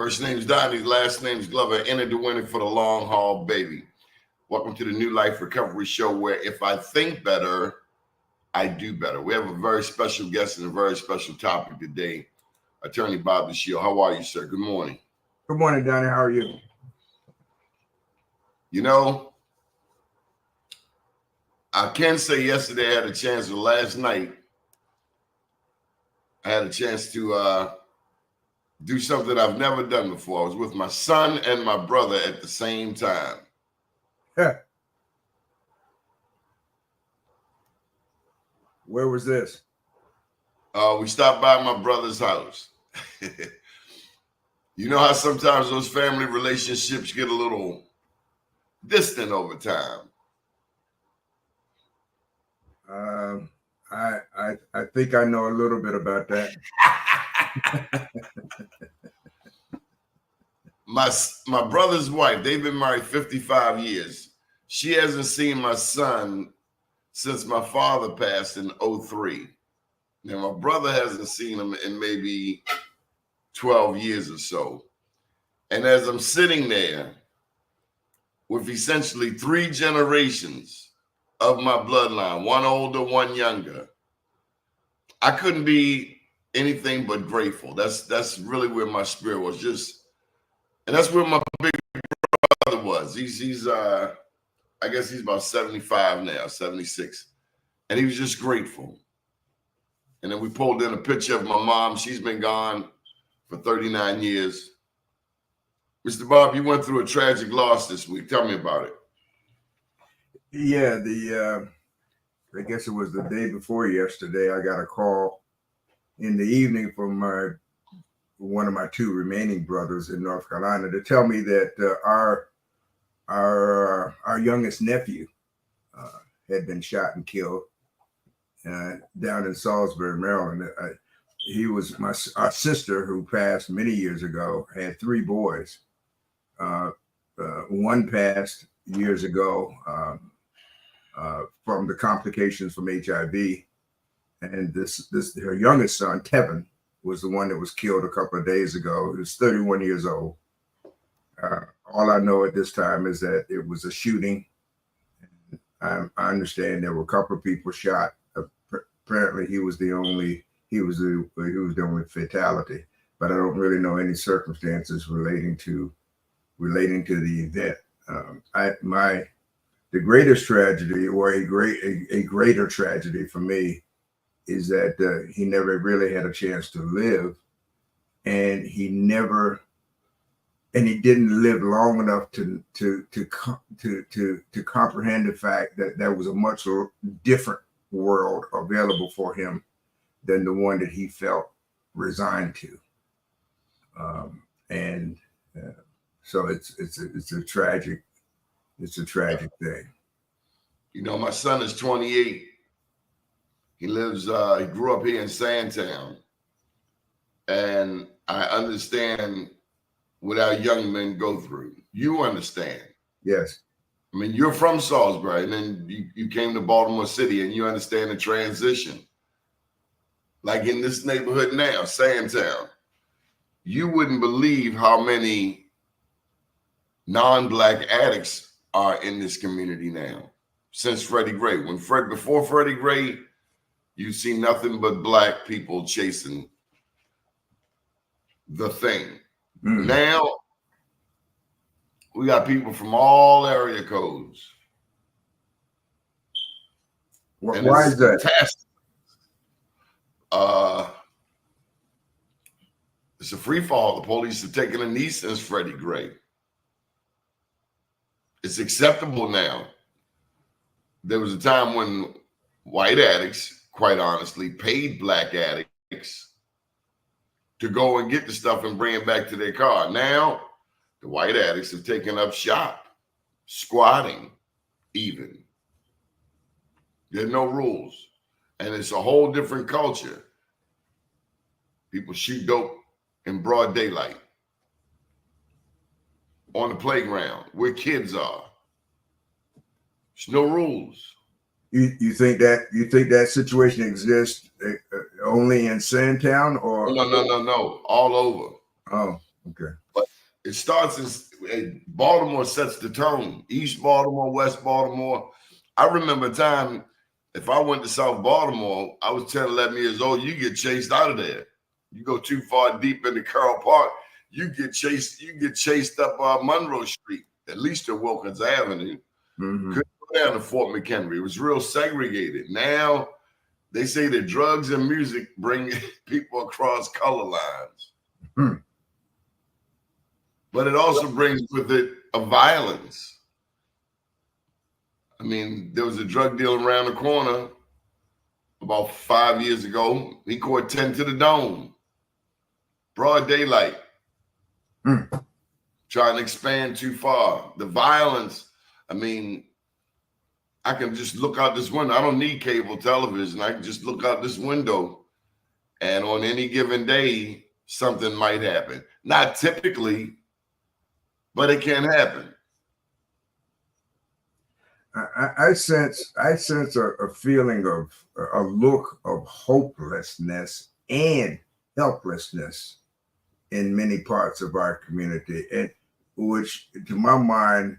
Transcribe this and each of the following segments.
First name's Donnie, last name's Glover. Entered the winner for the long haul, baby. Welcome to the New Life Recovery Show, where if I think better, I do better. We have a very special guest and a very special topic today. Attorney Bob Dashiell. How are you, sir? Good morning. Good morning, Donnie. How are you? You know, I can say yesterday I had a chance, or last night, I had a chance to do something I've never done before. I was with my son and my brother at the same time. Yeah. Where was this? We stopped by my brother's house. You know how sometimes those family relationships get a little distant over time. I think I know a little bit about that. My brother's wife, they've been married 55 years. She hasn't seen my son since my father passed in 2003. Now, my brother hasn't seen him in maybe 12 years or so. And as I'm sitting there with essentially 3 generations of my bloodline, one older, one younger, I couldn't be anything but grateful. That's really where my spirit was. And that's where my big brother was. He's I guess he's about 75 now, 76. And he was just grateful. And then we pulled in a picture of my mom. She's been gone for 39 years. Mr. Bob, you went through a tragic loss this week. Tell me about it. Yeah, I guess it was the day before yesterday. I got a call in the evening from one of my 2 remaining brothers in North Carolina to tell me that our youngest nephew had been shot and killed down in Salisbury, Maryland. He was our sister, who passed many years ago, had 3 boys. One passed years ago from the complications from HIV, and her youngest son, Kevin, was the one that was killed a couple of days ago. He was 31 years old. All I know at this time is that it was a shooting. I understand there were a couple of people shot. Apparently, he was the only fatality, but I don't really know any circumstances relating to the event. The greatest tragedy, or a greater tragedy for me, is that he never really had a chance to live, and he didn't live long enough to comprehend the fact that there was a much different world available for him than the one that he felt resigned to. So it's a tragic thing. You know, my son is 28. He grew up here in Sandtown. And I understand what our young men go through. You understand. Yes. I mean, you're from Salisbury, and then you came to Baltimore City, and you understand the transition. Like in this neighborhood now, Sandtown, you wouldn't believe how many non-Black addicts are in this community now since Freddie Gray. Before Freddie Gray, you see nothing but Black people chasing the thing. Now we got people from all area codes. Why is that? Fantastic. It's a free fall. The police have taken a knee since Freddie Gray. It's acceptable now. There was a time when white addicts, quite honestly, paid Black addicts to go and get the stuff and bring it back to their car. Now, the white addicts have taken up shop, squatting even. There are no rules. And it's a whole different culture. People shoot dope in broad daylight on the playground where kids are. There's no rules. You think that situation exists only in Sandtown, or no, all over. Oh, Okay. But it starts Baltimore sets the tone. East Baltimore, West Baltimore. I remember a time, if I went to South Baltimore, I was 10, 11 years old, you get chased out of there. You go too far deep into Carroll Park, you get chased up Monroe Street, at least to Wilkins Avenue. Mm-hmm. Couldn't go down to Fort McHenry. It was real segregated. Now they say that drugs and music bring people across color lines. Hmm. But it also brings with it a violence. I mean, there was a drug dealer around the corner about 5 years ago. He caught 10 to the dome. Broad daylight. Trying to expand too far. The violence, I mean, I can just look out this window. I don't need cable television. I can just look out this window, and on any given day, something might happen. Not typically, but it can happen. I sense a feeling of a look of hopelessness and helplessness in many parts of our community, and which to my mind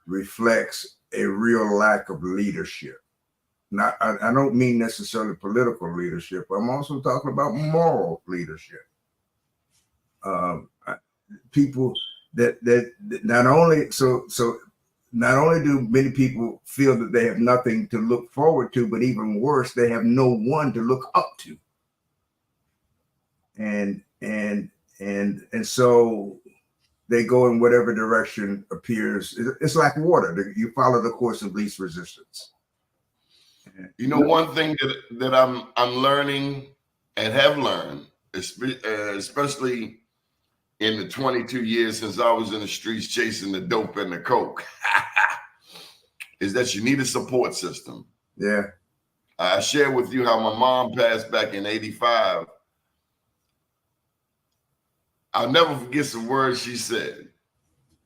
reflects a real lack of leadership. Not, I don't mean necessarily political leadership. I'm also talking about moral leadership. People that not only not only do many people feel that they have nothing to look forward to, but even worse, they have no one to look up to. And so they go in whatever direction appears. It's like water. You follow the course of least resistance. You know, one thing that I'm learning and have learned, especially in the 22 years since I was in the streets chasing the dope and the coke, is that you need a support system. Yeah. I shared with you how my mom passed back in '85. I'll never forget some words she said.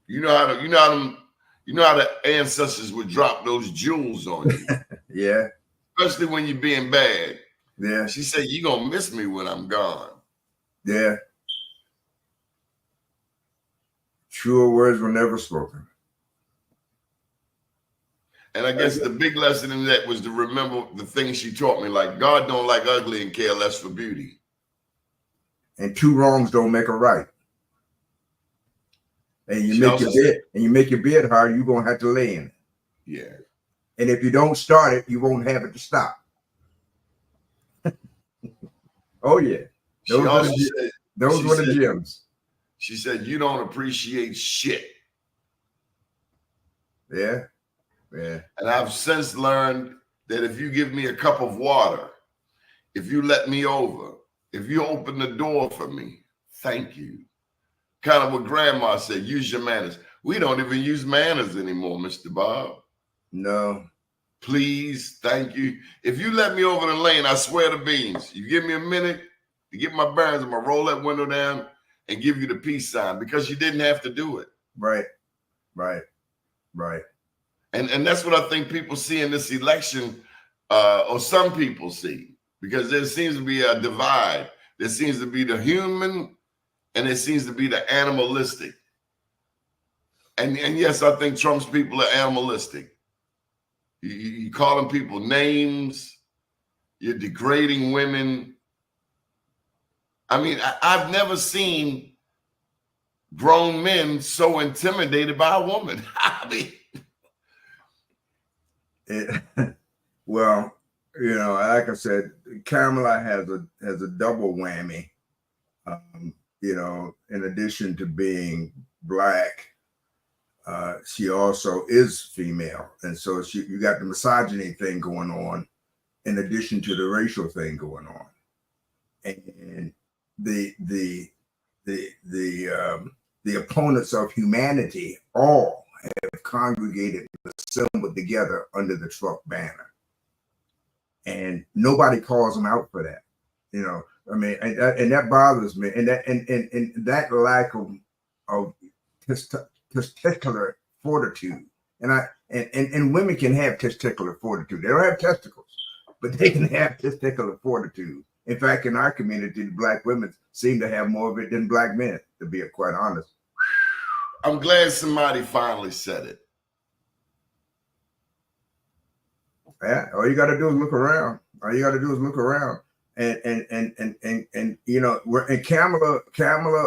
You know how the ancestors would drop those jewels on you. Yeah. Especially when you're being bad. Yeah. She said, "You're gonna miss me when I'm gone." Yeah. Truer words were never spoken. And I guess the big lesson in that was to remember the things she taught me, like God don't like ugly and care less for beauty. And two wrongs don't make a right. And you make your bed hard, you're gonna have to lay in it. Yeah. And if you don't start it, you won't have it to stop. Oh yeah. Those were the gems. She said, "You don't appreciate shit." Yeah. Yeah. And I've since learned that if you give me a cup of water, if you let me over, if you open the door for me, thank you. Kind of what grandma said, use your manners. We don't even use manners anymore, Mr. Bob. No. Please, thank you. If you let me over the lane, I swear to beans, you give me a minute to get my bearings, I'm going to roll that window down and give you the peace sign, because you didn't have to do it. Right. And that's what I think people see in this election, or some people see, because there seems to be a divide. There seems to be the human, and there seems to be the animalistic. And yes, I think Trump's people are animalistic. You're calling people names. You're degrading women. I mean, I've never seen grown men so intimidated by a woman. I mean, well, like I said, Kamala has a double whammy. In addition to being Black, she also is female, and so you got the misogyny thing going on, in addition to the racial thing going on, and the opponents of humanity all have congregated and assembled together under the Trump banner, and nobody calls them out for that. I mean, and that bothers me, and that lack of testicular fortitude, and women can have testicular fortitude. They don't have testicles, but they can have testicular fortitude, In fact, in our community, the black women seem to have more of it than black men, to be quite honest. I'm glad somebody finally said it. Yeah, all you got to do is look around. All you got to do is look around, and you know, and Kamala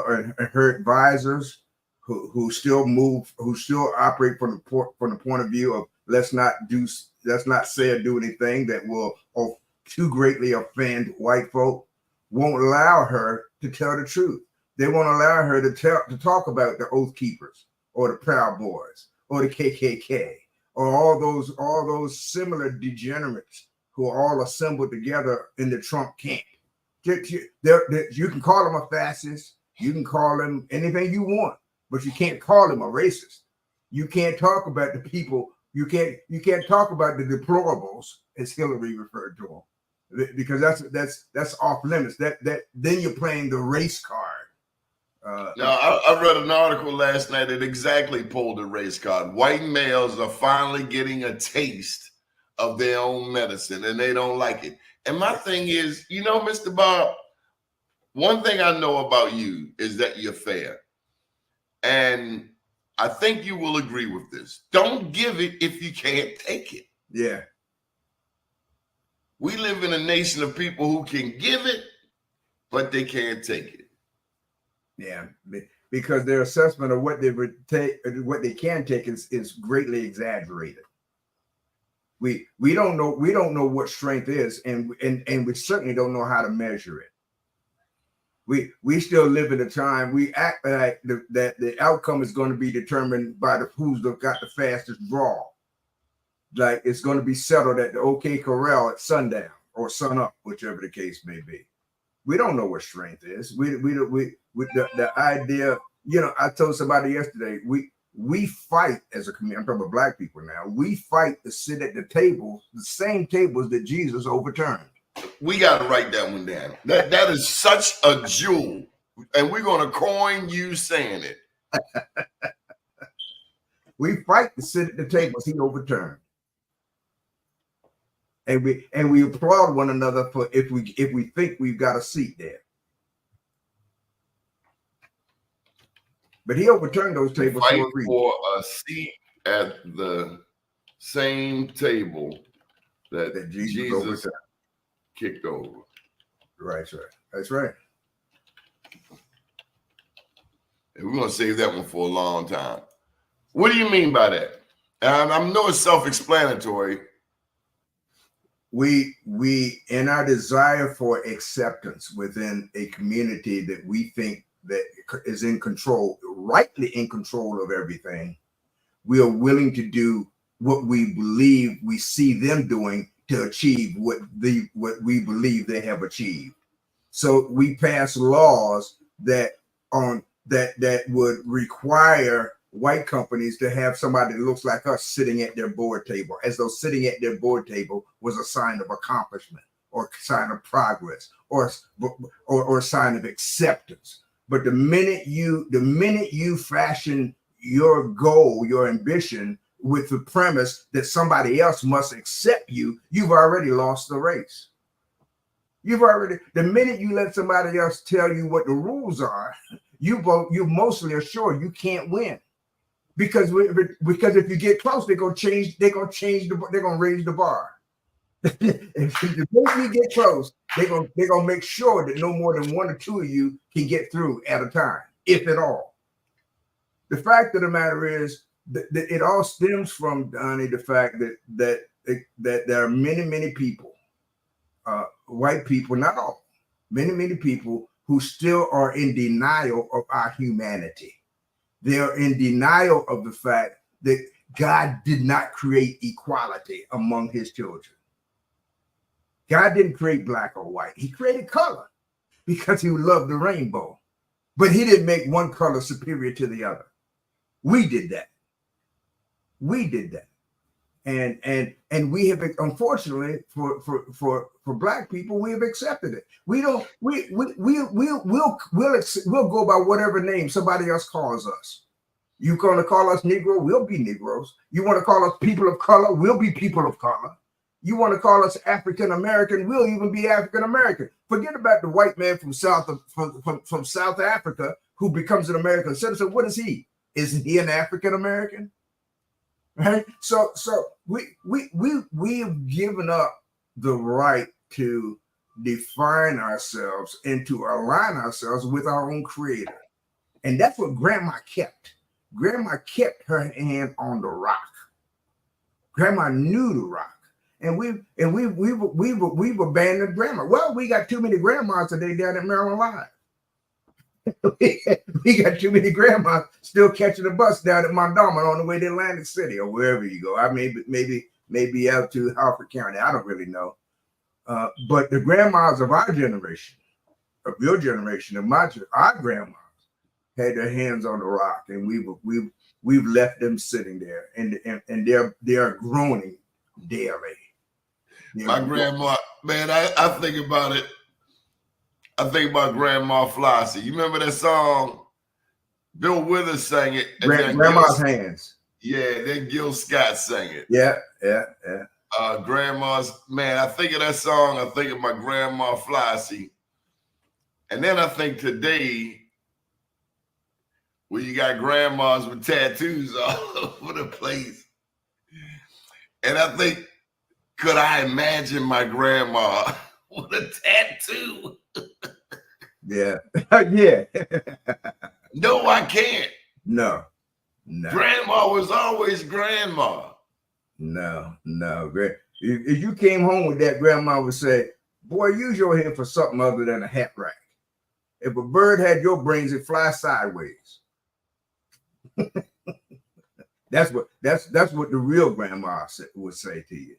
and her advisors who still move, who still operate from the point of view of let's not say or do anything that will too greatly offend white folk, won't allow her to tell the truth. They won't allow her to talk about the Oath Keepers or the Proud Boys or the KKK or all those similar degenerates who are all assembled together in the Trump camp. You can call them a fascist, you can call them anything you want, but you can't call them a racist. You can't talk about the people. You can't talk about the deplorables, as Hillary referred to them, because that's off limits. That then you're playing the race card. Now, I read an article last night that exactly pulled the race card. White males are finally getting a taste of their own medicine, and they don't like it. And my thing is, you know, Mr. Bob, one thing I know about you is that you're fair. And I think you will agree with this. Don't give it if you can't take it. Yeah. We live in a nation of people who can give it, but they can't take it. Yeah, because their assessment of what they would take, what they can take, is greatly exaggerated. We don't know what strength is, and we certainly don't know how to measure it. We still live in a time we act like that the outcome is going to be determined by who's got the fastest draw. Like it's going to be settled at the OK Corral at sundown or sunup, whichever the case may be. We don't know what strength is. The idea, you know, I told somebody yesterday, we fight as a community. I'm talking about black people now. We fight to sit at the table, the same tables that Jesus overturned. We got to write that one down. That is such a jewel, and we're going to coin you saying it. We fight to sit at the tables he overturned. And we applaud one another for if we think we've got a seat there. But he overturned those tables Fight for a seat at the same table that Jesus kicked over. Right. That's right. And we're going to save that one for a long time. What do you mean by that? And I know it's self-explanatory. We in our desire for acceptance within a community that we think that is in control, rightly in control of everything, we are willing to do what we believe we see them doing to achieve what we believe they have achieved. So we pass laws that would require white companies to have somebody that looks like us sitting at their board table, as though sitting at their board table was a sign of accomplishment or a sign of progress or a sign of acceptance. But the minute you fashion your goal, your ambition with the premise that somebody else must accept you, you've already lost the race. The minute you let somebody else tell you what the rules are, you mostly are sure you can't win. Because if you get close, they're gonna raise the bar. If you get close, they're gonna make sure that no more than one or two of you can get through at a time, if at all. The fact of the matter is that it all stems from, Donnie, the fact that there are many people, white people, not all, many people who still are in denial of our humanity. They are in denial of the fact that God did not create equality among his children. God didn't create black or white. He created color because he loved the rainbow. But he didn't make one color superior to the other. We did that. And we have, unfortunately, for black people, we have accepted it. We'll go by whatever name somebody else calls us. You're going to call us Negro, we'll be Negroes. You want to call us people of color, we'll be people of color. You want to call us African American? We'll even be African American. Forget about the white man from South Africa who becomes an American citizen. What is he? Isn't he an African American? Right. So we've given up the right to define ourselves and to align ourselves with our own Creator, and that's what Grandma kept. Grandma kept her hand on the rock. Grandma knew the rock. And we've abandoned grandma. Well, we got too many grandmas today down at Maryland Live. We got too many grandmas still catching the bus down at Mondawmin on the way to Atlantic City or wherever you go. I maybe out to Harford County. I don't really know. But the grandmas of our generation, of your generation, our grandmas had their hands on the rock, and we've left them sitting there, and they're groaning daily. My grandma, man, I think about it. I think about Grandma Flossie. You remember that song? Bill Withers sang it. Grandma's hands. Yeah, then Gil Scott sang it. Yeah. Grandma's, man, I think of that song. I think of my Grandma Flossie. And then I think today, where you got grandmas with tattoos all over the place. And I think, could I imagine my grandma with a tattoo? Yeah. Yeah. No, I can't. No. Grandma was always grandma. No. If you came home with that, grandma would say, boy, use your head for something other than a hat rack. If a bird had your brains, it flies sideways. That's what the real grandma would say to you.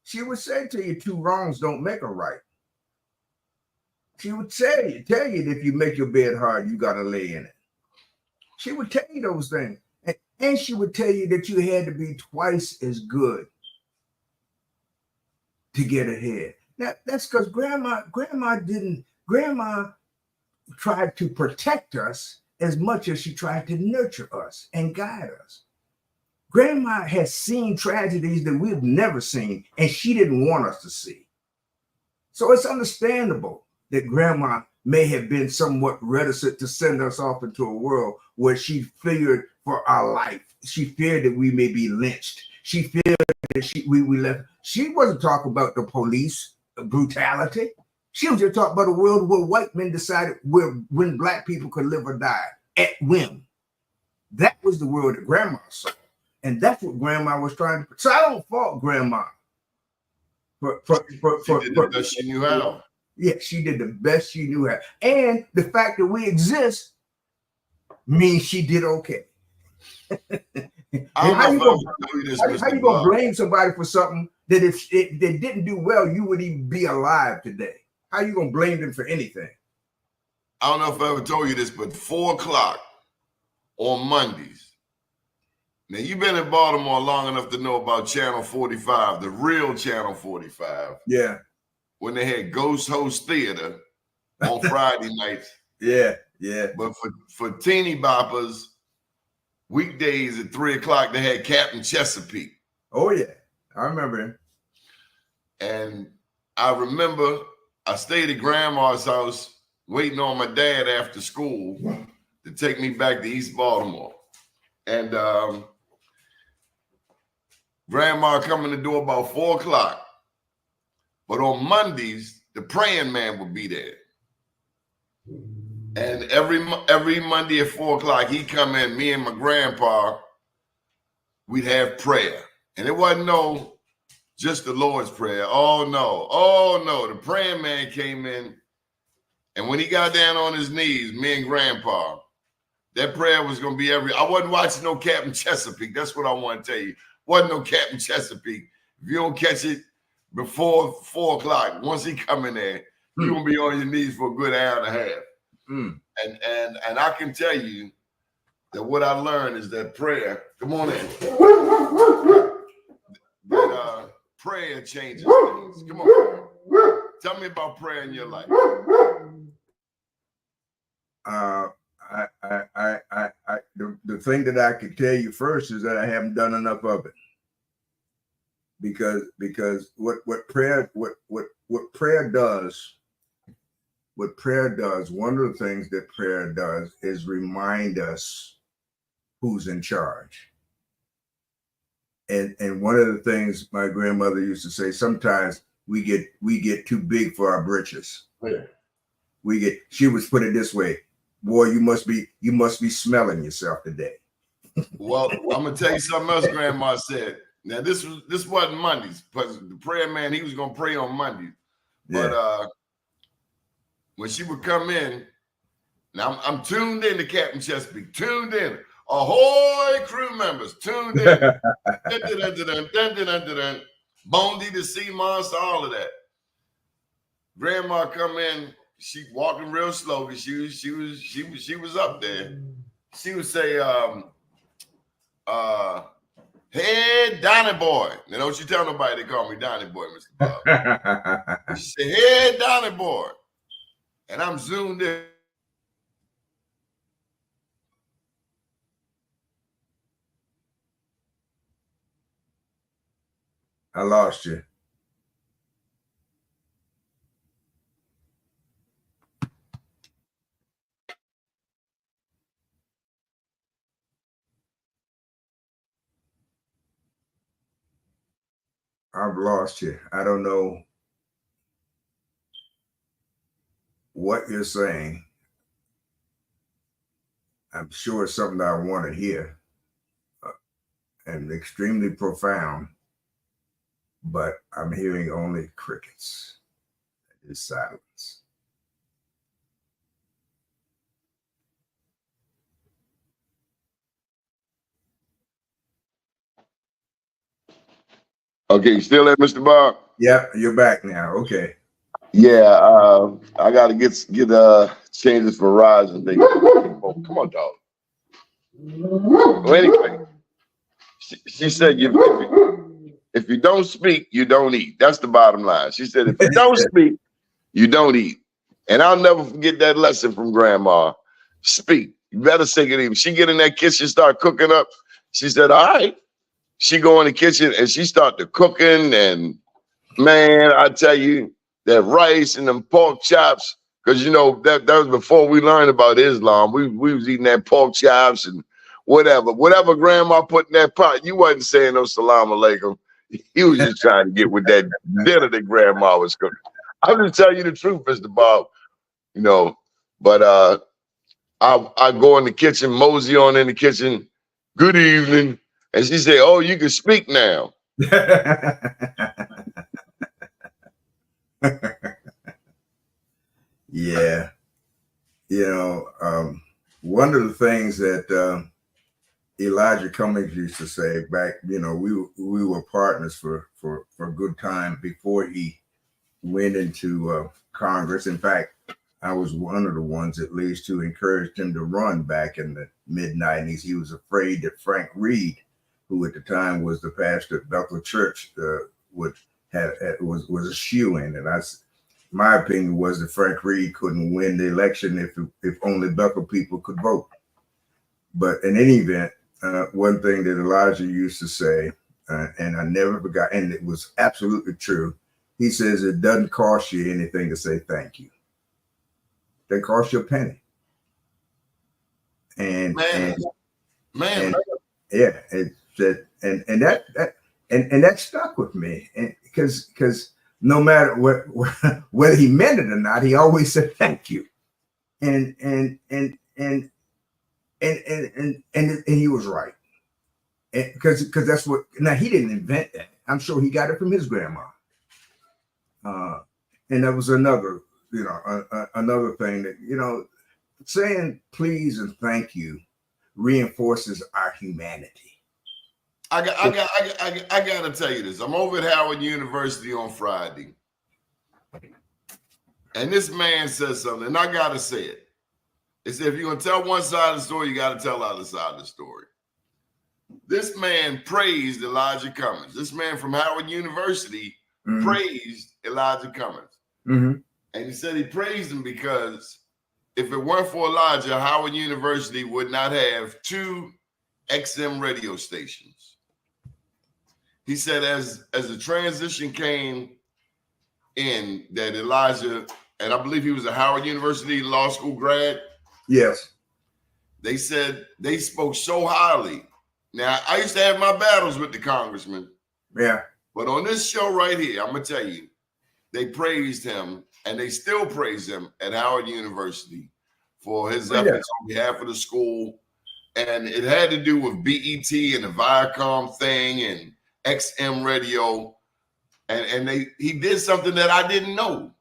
She would say to you, 2 wrongs don't make a right. She would tell you that if you make your bed hard, you got to lay in it. She would tell you those things. And she would tell you that you had to be twice as good to get ahead. Now, that's because grandma tried to protect us as much as she tried to nurture us and guide us. Grandma has seen tragedies that we've never seen, and she didn't want us to see. So it's understandable that grandma may have been somewhat reticent to send us off into a world where she feared for our life. She feared that we may be lynched. She feared that we left. She wasn't talking about the police brutality. She was just talking about a world where white men decided when black people could live or die at whim. That was the world that grandma saw. And that's what grandma was trying to. So I don't fault grandma. She did the best she knew how. Yeah, she did the best she knew how. And the fact that we exist means she did okay. How you gonna blame somebody for something that if they didn't do well, you would even be alive today? How you gonna blame them for anything? I don't know if I ever told you this, but 4:00 on Mondays. Now, you've been in Baltimore long enough to know about Channel 45, the real Channel 45. Yeah. When they had Ghost Host Theater on Friday nights. Yeah. But for teeny boppers, weekdays at 3:00, they had Captain Chesapeake. Oh, yeah. I remember him. And I remember I stayed at grandma's house waiting on my dad after school to take me back to East Baltimore. And grandma come in the door about 4:00. But on Mondays, the praying man would be there. And every Monday at 4:00, he'd come in, me and my grandpa, we'd have prayer. And it wasn't just the Lord's Prayer. Oh no. The praying man came in. And when he got down on his knees, me and grandpa, that prayer was going to be I wasn't watching no Captain Chesapeake. That's what I want to tell you. Wasn't no Captain Chesapeake. If you don't catch it before 4:00, once he come in there, you're going to be on your knees for a good hour and a half. And I can tell you that what I learned is that prayer, come on in, that prayer changes things. Come on. Tell me about prayer in your life. The thing that I could tell you first is that I haven't done enough of it. because what prayer does, one of the things that prayer does is remind us who's in charge. And one of the things my grandmother used to say, sometimes we get too big for our britches. Yeah. She would put it this way, boy, you must be smelling yourself today. Well, I'm gonna tell you something else Grandma said. Now this wasn't Mondays, because the prayer man, he was gonna pray on Mondays. But when she would come in, now I'm tuned in to Captain Chesapeake, tuned in. Ahoy, crew members, tuned in. Bondy the Sea Monster, all of that. Grandma come in, she walking real slowly. She was up there. She would say, hey, Donnie boy. Now don't you tell nobody they call me Donnie boy, Mr. Bob. She said, hey, Donnie boy. And I'm zoomed in. I lost you. I've lost you. I don't know what you're saying. I'm sure it's something I want to hear, and extremely profound, but I'm hearing only crickets. It's silence. Okay, you still there, Mr. Bob? Yep, you're back now. Okay. Yeah, I gotta get changes for Verizon. Come on, dog. Well, anyway, she said if you don't speak, you don't eat. That's the bottom line. She said if you don't speak, you don't eat. And I'll never forget that lesson from Grandma. Speak. You better say it even. She get in that kitchen, start cooking up. She said, all right. She go in the kitchen and she started cooking, and man, I tell you, that rice and them pork chops, because you know that was before we learned about Islam. We was eating that pork chops and whatever Grandma put in that pot. You wasn't saying no salam alaikum. He was just trying to get with that dinner that Grandma was cooking. I'm just telling you the truth, Mr. Bob. You know, but I go in the kitchen, mosey on in the kitchen. Good evening, and she said, "Oh, you can speak now." Yeah. You know, one of the things that Elijah Cummings used to say back, you know, we were partners for a good time before he went into Congress. In fact, I was one of the ones, at least, who encouraged him to run back in the mid-90s. He was afraid that Frank Reed, who at the time was the pastor at Bethel Church, was a shoo-in. And my opinion was that Frank Reed couldn't win the election if only Bethel people could vote. But in any event, one thing that Elijah used to say, and I never forgot, and it was absolutely true. He says it doesn't cost you anything to say thank you. It doesn't cost you a penny. And yeah, and that stuck with me, and because no matter whether he meant it or not, he always said thank you, and he was right, because that's what. Now, he didn't invent that. I'm sure he got it from his grandma, and that was another another thing that, you know, saying please and thank you reinforces our humanity. I gotta tell you this. I'm over at Howard University on Friday, and this man says something, and I gotta say it. It's if you're gonna tell one side of the story, you gotta tell the other side of the story. This man praised Elijah Cummings. This man from Howard University praised Elijah Cummings. And he said he praised him because if it weren't for Elijah, Howard University would not have 2 XM radio stations. he said as the transition came in, that Elijah, and I believe he was a Howard University law school grad. Yes. They said they spoke so highly. Now, I used to have my battles with the congressman. Yeah. But on this show right here, I'm going to tell you, they praised him, and they still praise him at Howard University for his efforts on behalf of the school. And it had to do with BET and the Viacom thing and XM radio. And he did something that I didn't know.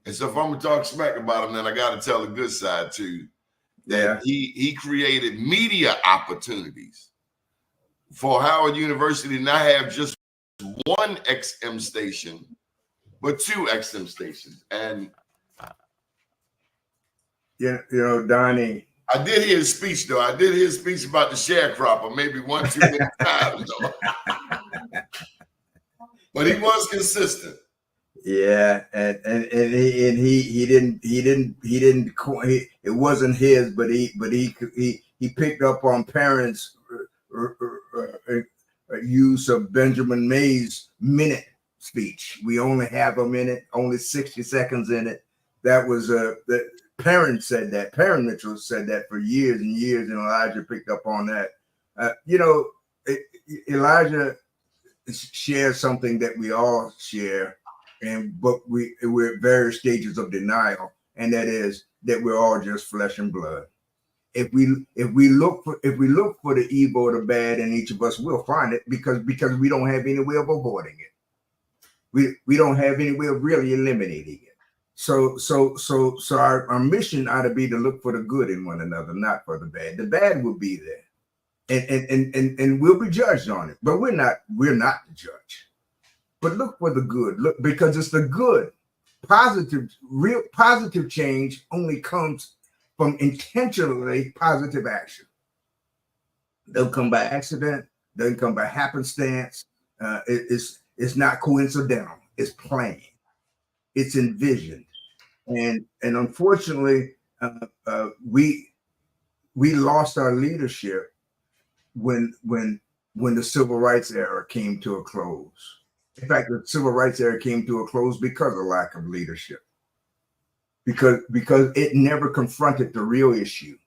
And so if I'm going to talk smack about him, then I got to tell the good side too. That he created media opportunities for Howard University to not have just one XM station, but 2 XM stations. And you know, Donnie, I did hear his speech though. I did hear his speech about the sharecropper, maybe 1 too many times though. But he was consistent. Yeah, and he didn't it wasn't his, but he picked up on parents' use of Benjamin May's minute speech. We only have a minute, only 60 seconds in it. That was the parent said that. Parent Mitchell said that for years and years, and Elijah picked up on that. Elijah shares something that we all share. But we're at various stages of denial, and that is that we're all just flesh and blood. If we look for the evil or the bad in each of us, we'll find it because we don't have any way of avoiding it. We don't have any way of really eliminating it. So our mission ought to be to look for the good in one another, not for the bad. The bad will be there, and we'll be judged on it. But we're not the judge. But look for the good. Look, because it's the good. Real positive change only comes from intentionally positive action. Doesn't come by accident, doesn't come by happenstance. It's not coincidental. It's planned. It's envisioned. And unfortunately, we lost our leadership when the civil rights era came to a close. In fact, the civil rights era came to a close because of lack of leadership. Because it never confronted the real issue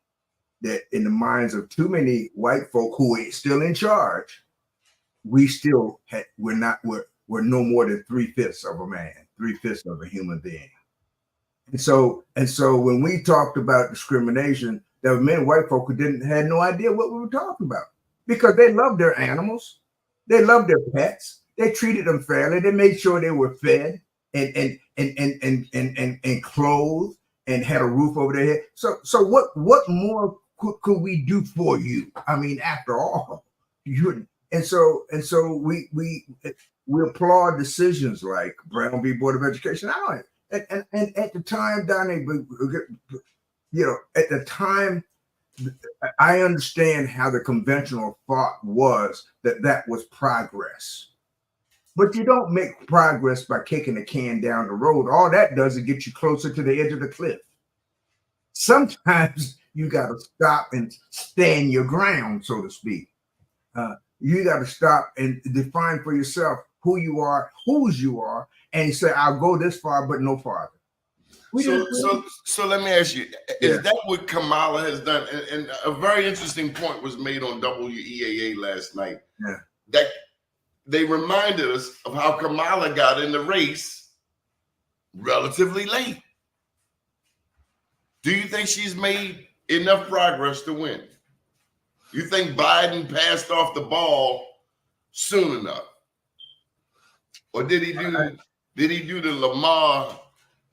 that in the minds of too many white folk who are still in charge, we're no more than 3/5 of a man, 3/5 of a human being. And so when we talked about discrimination, there were many white folk who had no idea what we were talking about because they loved their animals, they loved their pets. They treated them fairly. They made sure they were fed and clothed and had a roof over their head. So what more could we do for you? I mean, after all, and so we applaud decisions like Brown v. Board of Education. And at the time, Donnie, at the time, I understand how the conventional thought was that was progress. But you don't make progress by kicking the can down the road. All that does is get you closer to the edge of the cliff. Sometimes you got to stop and stand your ground, so to speak. You got to stop and define for yourself who you are, whose you are, and say, I'll go this far, but no farther. So let me ask you, is that what Kamala has done? And a very interesting point was made on WEAA last night. Yeah. That they reminded us of how Kamala got in the race relatively late. Do you think she's made enough progress to win? You think Biden passed off the ball soon enough? Or did he do the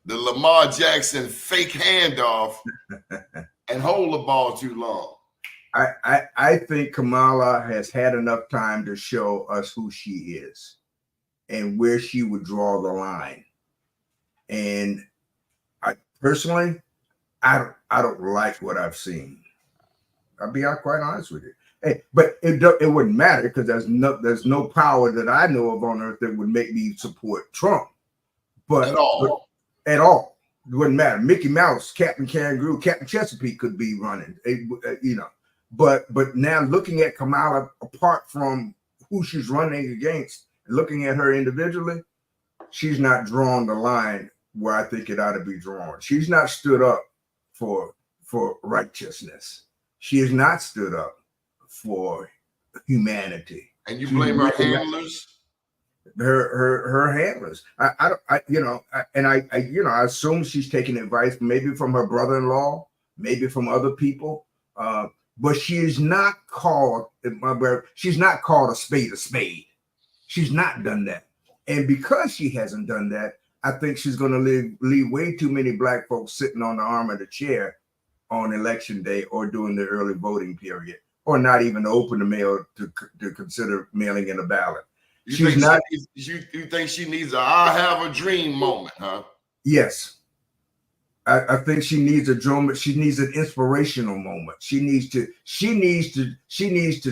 Lamar Jackson fake handoff and hold the ball too long? I think Kamala has had enough time to show us who she is and where she would draw the line. And I personally, I don't like what I've seen. I'll be quite honest with you. Hey, but it wouldn't matter because there's no power that I know of on earth that would make me support Trump. But at all. It wouldn't matter. Mickey Mouse, Captain Kangaroo, Captain Chesapeake could be running, But now looking at Kamala, apart from who she's running against, looking at her individually, she's not drawn the line where I think it ought to be drawn. She's not stood up for righteousness. She has not stood up for humanity. And you blame her handlers? Her handlers. I assume she's taking advice maybe from her brother-in-law, maybe from other people. But she is not called, she's not called a spade a spade. She's not done that. And because she hasn't done that, I think she's going to leave way too many black folks sitting on the arm of the chair on election day or during the early voting period, or not even open the mail to consider mailing in a ballot. You think she needs a I have a dream moment, huh? Yes. I think she needs a dream. She needs an inspirational moment. She needs to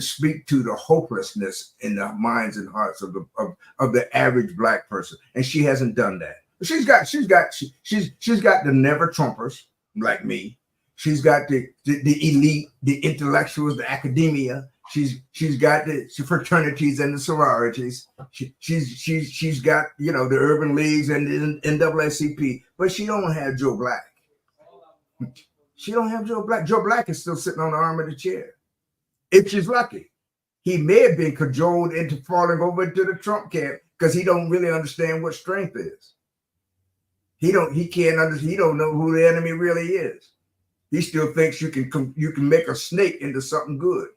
speak to the hopelessness in the minds and hearts of the average black person, and she hasn't done that. She's got the never Trumpers like me. She's got the elite, the intellectuals, the academia. She's got the fraternities and the sororities. She's got the urban leagues and the NAACP, but she don't have Joe Black. She don't have Joe Black. Joe Black is still sitting on the arm of the chair. If she's lucky, he may have been cajoled into falling over into the Trump camp because he don't really understand what strength is. He don't know who the enemy really is. He still thinks you can make a snake into something good.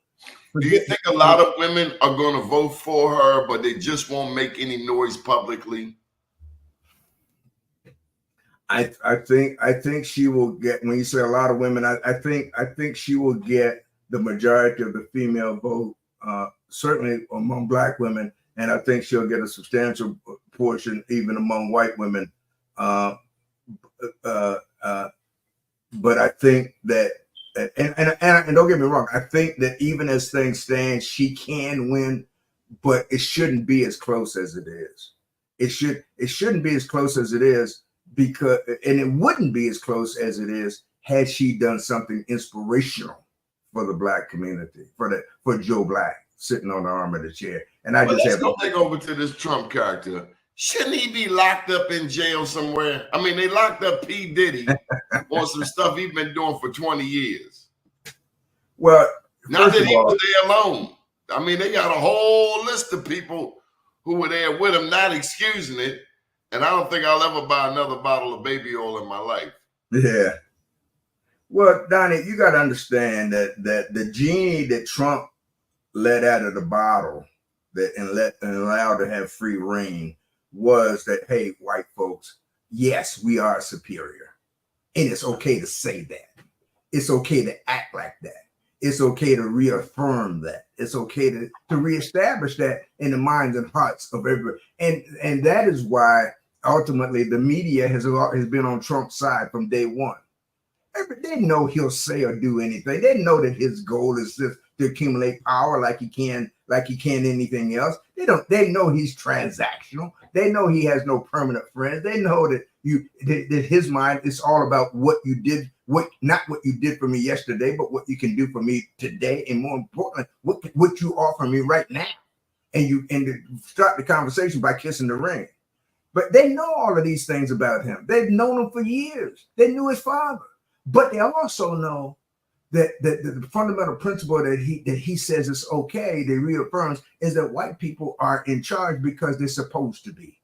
Do you think a lot of women are going to vote for her, but they just won't make any noise publicly? I think she will get, when you say a lot of women, I think she will get the majority of the female vote, certainly among black women, and I think she'll get a substantial portion even among white women. But I think that, and don't get me wrong, I think that even as things stand, she can win, but it shouldn't be as close as it is. It shouldn't be as close as it is and it wouldn't be as close as it is had she done something inspirational for the black community, for Joe Black sitting on the arm of the chair. And let's go take over to this Trump character. Shouldn't he be locked up in jail somewhere? I mean, they locked up P. Diddy on some stuff he's been doing for 20 years. Well, not that he was there alone. I mean, they got a whole list of people who were there with him, not excusing it. And I don't think I'll ever buy another bottle of baby oil in my life. Yeah. Well, Donnie, you got to understand that the genie that Trump let out of the bottle and allowed to have free reign was that, hey, white folks, yes, we are superior. And it's okay to say that. It's okay to act like that. It's okay to reaffirm that. It's okay to reestablish that in the minds and hearts of everybody. And that is why ultimately the media has been on Trump's side from day one. They know he'll say or do anything. They know that his goal is just to accumulate power like he can anything else. They know he's transactional. They know he has no permanent friends. They know that that his mind is all about what you did, not what you did for me yesterday, but what you can do for me today, and more importantly, what you offer me right now. And start the conversation by kissing the ring. But they know all of these things about him. They've known him for years. They knew his father. But they also know that the fundamental principle that he says is okay, that reaffirms, is that white people are in charge because they're supposed to be.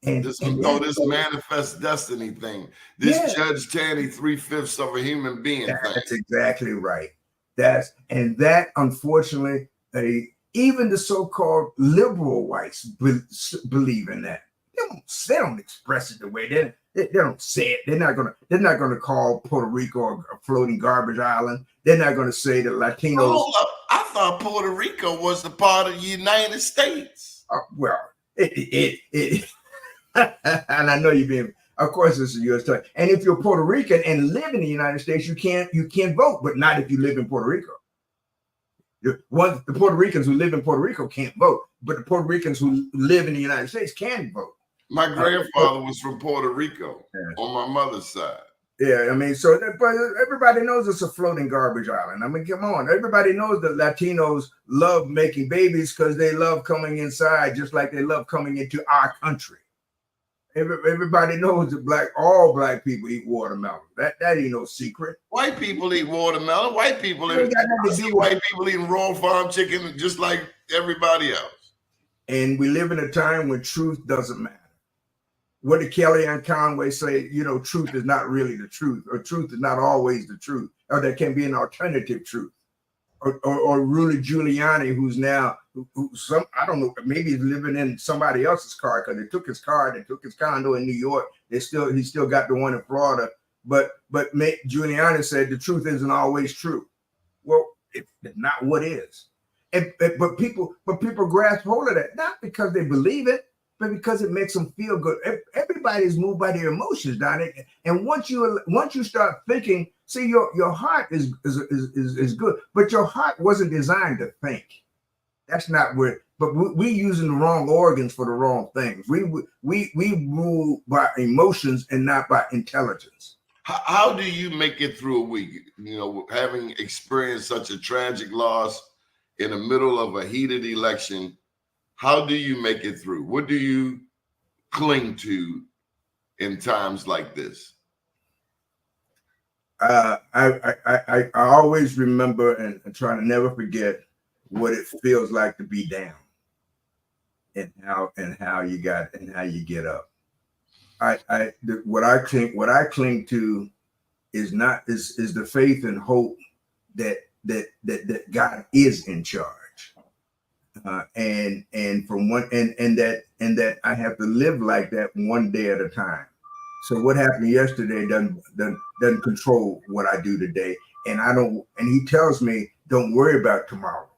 And this manifest destiny thing. This Judge Taney 3/5 of a human being thing. That's exactly right. That unfortunately, even the so-called liberal whites believe in that. They don't express it the way they don't say it. They're not gonna call Puerto Rico a floating garbage island. They're not gonna say that Latinos. Hold up. I thought Puerto Rico was the part of the United States. Well, it and I know you're being. Of course, this is U.S. time. And if you're Puerto Rican and live in the United States, you can't vote, but not if you live in Puerto Rico. The Puerto Ricans who live in Puerto Rico can't vote, but the Puerto Ricans who live in the United States can vote. My grandfather was from Puerto Rico on my mother's side. Yeah, I mean, so but everybody knows it's a floating garbage island. I mean, come on, everybody knows that Latinos love making babies because they love coming inside, just like they love coming into our country. Everybody knows that all black people eat watermelon. That ain't no secret. White people eat watermelon. White people eat. I see white people eating raw farm chicken just like everybody else. And we live in a time when truth doesn't matter. What did Kellyanne Conway say? You know, truth is not really the truth, or truth is not always the truth, or there can be an alternative truth. Or Rudy Giuliani, who's now I don't know, maybe he's living in somebody else's car because they took his car, they took his condo in New York. He still got the one in Florida. But Giuliani said the truth isn't always true. Well, it's not what is. But people grasp hold of that, not because they believe it, but because it makes them feel good. Everybody's moved by their emotions, Donnie. And once you start thinking, see, your heart is good, but your heart wasn't designed to think. That's not where. But we using the wrong organs for the wrong things. We move by emotions and not by intelligence. How do you make it through a week? You know, having experienced such a tragic loss in the middle of a heated election. How do you make it through? What do you cling to in times like this? I always remember and try to never forget what it feels like to be down, and how you get up. What I cling to is the faith and hope that God is in charge. And that I have to live like that one day at a time. So what happened yesterday doesn't control what I do today. And he tells me, don't worry about tomorrow.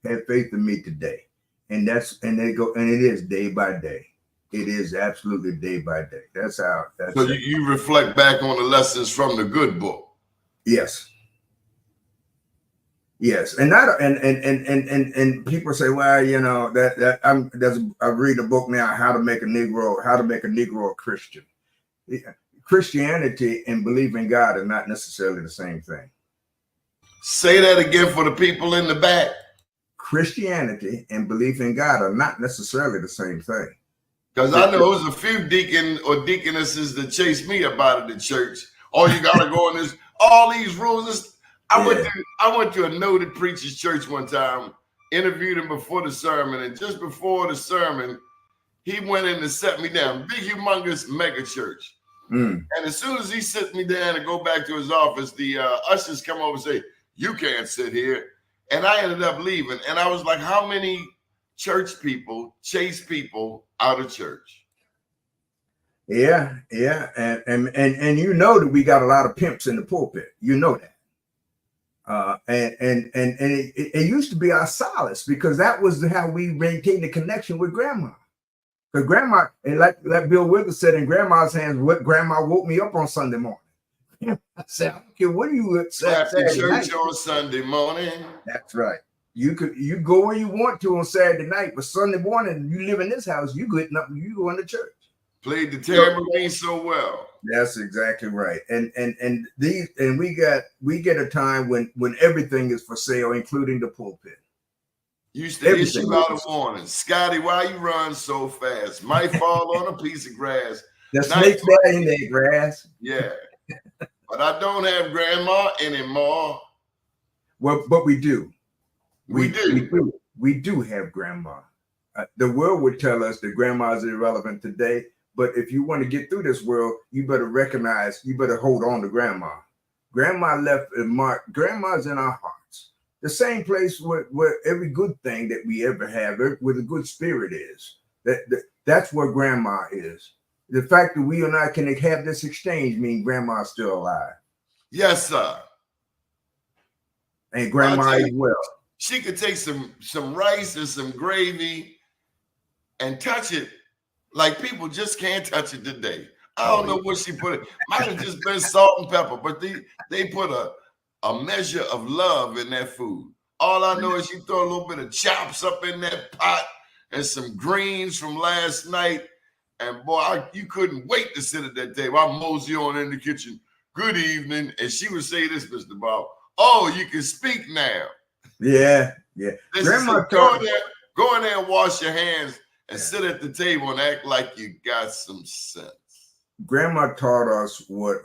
Have faith in me today. And it is day by day. It is absolutely day by day. So you reflect back on the lessons from the good book. Yes. Yes, and people say, well, you know, I read a book now, How to Make a Negro a Christian. Christianity and belief in God are not necessarily the same thing. Say that again for the people in the back. Christianity and belief in God are not necessarily the same thing. Because I know there's a few deacon or deaconesses that chase me about it at church. Oh, you got to go in this, all these rules. I went to a noted preacher's church one time, interviewed him before the sermon, and just before the sermon, he went in to set me down. Big, humongous mega church. And as soon as he sits me down and go back to his office, the ushers come over and say, you can't sit here. And I ended up leaving. And I was like, how many church people chase people out of church? Yeah. And you know that we got a lot of pimps in the pulpit. You know that. It used to be our solace, because that was how we maintained the connection with grandma. Because grandma, and like Bill Withers said, in grandma's hands, what grandma woke me up on Sunday morning. I said, I don't care what you at church on Sunday morning. That's right. You go where you want to on Saturday night, but Sunday morning, you live in this house, you go into church. Played the tambourine so well. That's exactly right. And we get a time when everything is for sale, including the pulpit. Used to issue out a warning. Scotty, why you run so fast? Might fall on a piece of grass. The snakes are in that grass. Yeah. But I don't have grandma anymore. Well, but we do. We do have grandma. The world would tell us that grandma is irrelevant today. But if you want to get through this world, you better hold on to grandma. Grandma left a mark. Grandma's in our hearts. The same place where every good thing that we ever have, where the good spirit is. That's where grandma is. The fact that we and I can have this exchange means grandma's still alive. Yes, sir. And grandma as well. She could take some rice and some gravy and touch it like people just can't touch it today. I don't know what she put it. Might have just been salt and pepper, but they put a measure of love in that food. All I know is you throw a little bit of chops up in that pot and some greens from last night. And boy, you couldn't wait to sit at that table. I mosey on in the kitchen. Good evening. And she would say this, Mr. Bob. Oh, you can speak now. Yeah. Grandma go in there and wash your hands and sit at the table and act like you got some sense. Grandma taught us what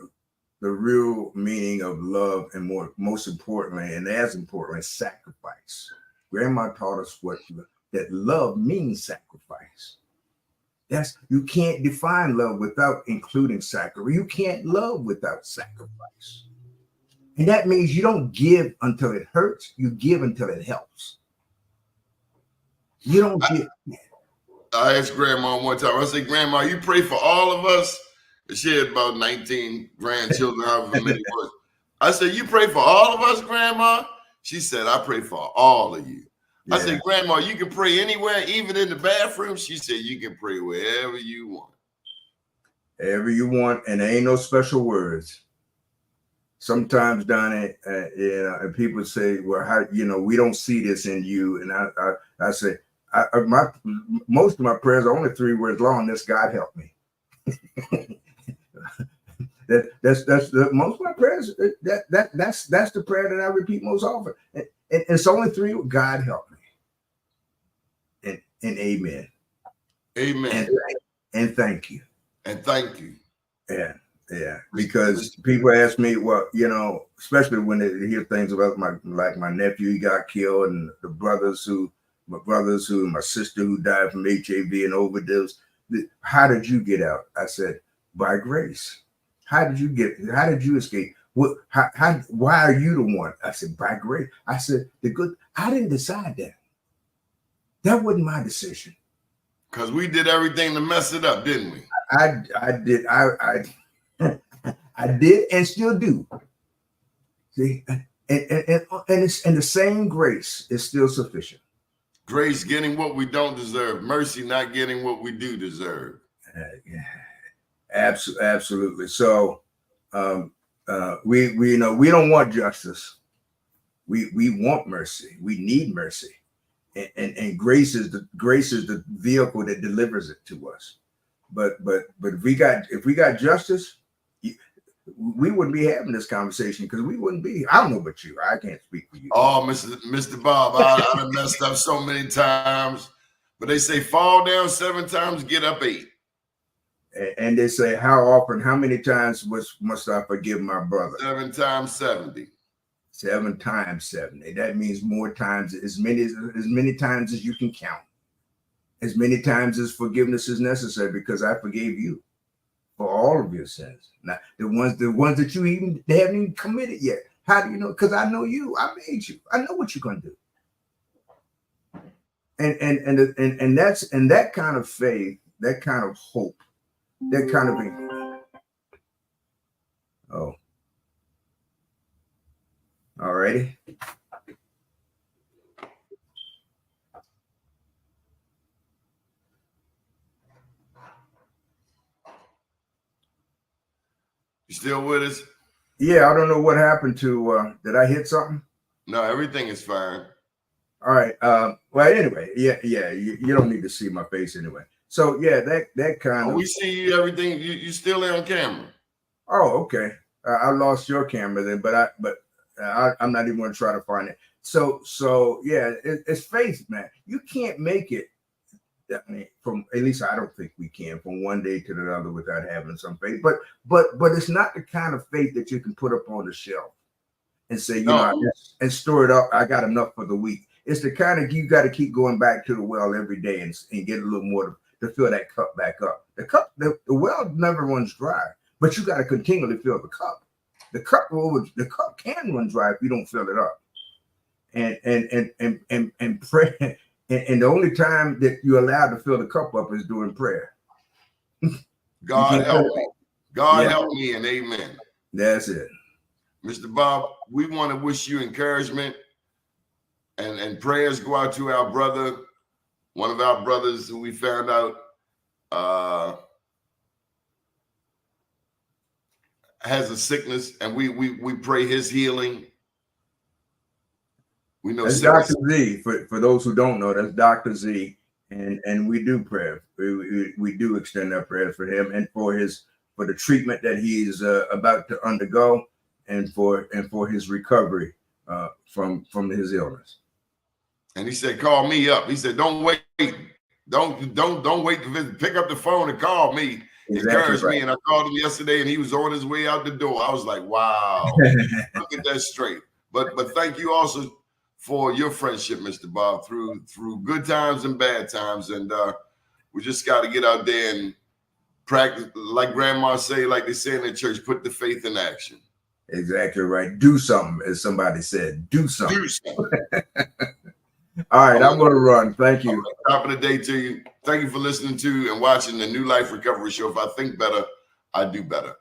the real meaning of love and most importantly, and as importantly, sacrifice. Grandma taught us that love means sacrifice. You can't define love without including sacrifice. You can't love without sacrifice. And that means you don't give until it hurts. You give until it helps. You don't give. I asked Grandma one time, I said, Grandma, you pray for all of us? She had about 19 grandchildren, however many was. I said, you pray for all of us, Grandma? She said, I pray for all of you. Yeah. I said, Grandma, you can pray anywhere, even in the bathroom? She said, you can pray wherever you want. Wherever you want, and there ain't no special words. Sometimes, Donnie, and people say, well, how, we don't see this in you. And I say, most of my prayers are only 3 words long. That's God help me. That's most of my prayers. That's the prayer that I repeat most often. And it's only 3. God help me. And amen. Amen. And thank you. And thank you. Yeah. Because people ask me, well, especially when they hear things about my nephew, he got killed, and my brothers who, my sister who died from HIV and overdose. How did you get out? I said, by grace. How did you escape? Why are you the one? I said, by grace. I said, I didn't decide that. That wasn't my decision. Because we did everything to mess it up, didn't we? I did. I did and still do. See, and the same grace is still sufficient. Grace getting what we don't deserve. Mercy not getting what we do deserve. Absolutely. So we don't want justice. We want mercy. We need mercy. And grace is the vehicle that delivers it to us. But if we got justice, we wouldn't be having this conversation, because we wouldn't be. I don't know about you. I can't speak for you. Oh, Mr. Bob, I done messed up so many times. But they say fall down 7 times, get up 8. And they say, how many times must I forgive my brother? 7 times 70. 7 times 70. That means more times, as many times as you can count. As many times as forgiveness is necessary, because I forgave you for all of your sins. Now, the ones that they haven't even committed yet. How do you know? Because I know you. I made you. I know what you're going to do. And that kind of faith, that kind of hope, that kind of all righty. You still with us? Yeah, I don't know what happened to. Did I hit something? No, everything is fine. All right. Well, anyway, yeah. You don't need to see my face anyway. So yeah, that kind of. We see you. Everything. You still there on camera? Oh, okay. I lost your camera then, but I'm not even going to try to find it. So yeah, it's faith, man. You can't make it. I mean, from at least I don't think we can, from one day to the other without having some faith. But it's not the kind of faith that you can put up on the shelf and say, and store it up. I got enough for the week. It's the kind of, you got to keep going back to the well every day and get a little more to fill that cup back up. The well never runs dry, but you got to continually fill the cup. The cup can run dry if you don't fill it up. And pray. And the only time that you're allowed to fill the cup up is during prayer. God help me. God help me, and amen. That's it. Mr. Bob, we want to wish you encouragement and prayers go out to our brother, one of our brothers who we found out has a sickness, and we pray his healing. We know that's Dr. Z. For those who don't know, that's Dr. Z. and we do pray. We do extend our prayers for him and for the treatment that he's about to undergo, and for his recovery from his illness. And he said, call me up. He said, don't wait. Don't wait to visit. Pick up the phone and call me. Exactly Encourage right. me. And I called him yesterday and he was on his way out the door. I was like, wow, look at that straight. But thank you also for your friendship, Mr. Bob, through good times and bad times. And we just got to get out there and practice, like grandma say, like they say in the church, put the faith in action. Exactly right. Do something, as somebody said. Do something. Do something. All right, I'm going to run. Thank you. Right, top of the day to you. Thank you for listening to and watching the New Life Recovery Show. If I think better, I do better.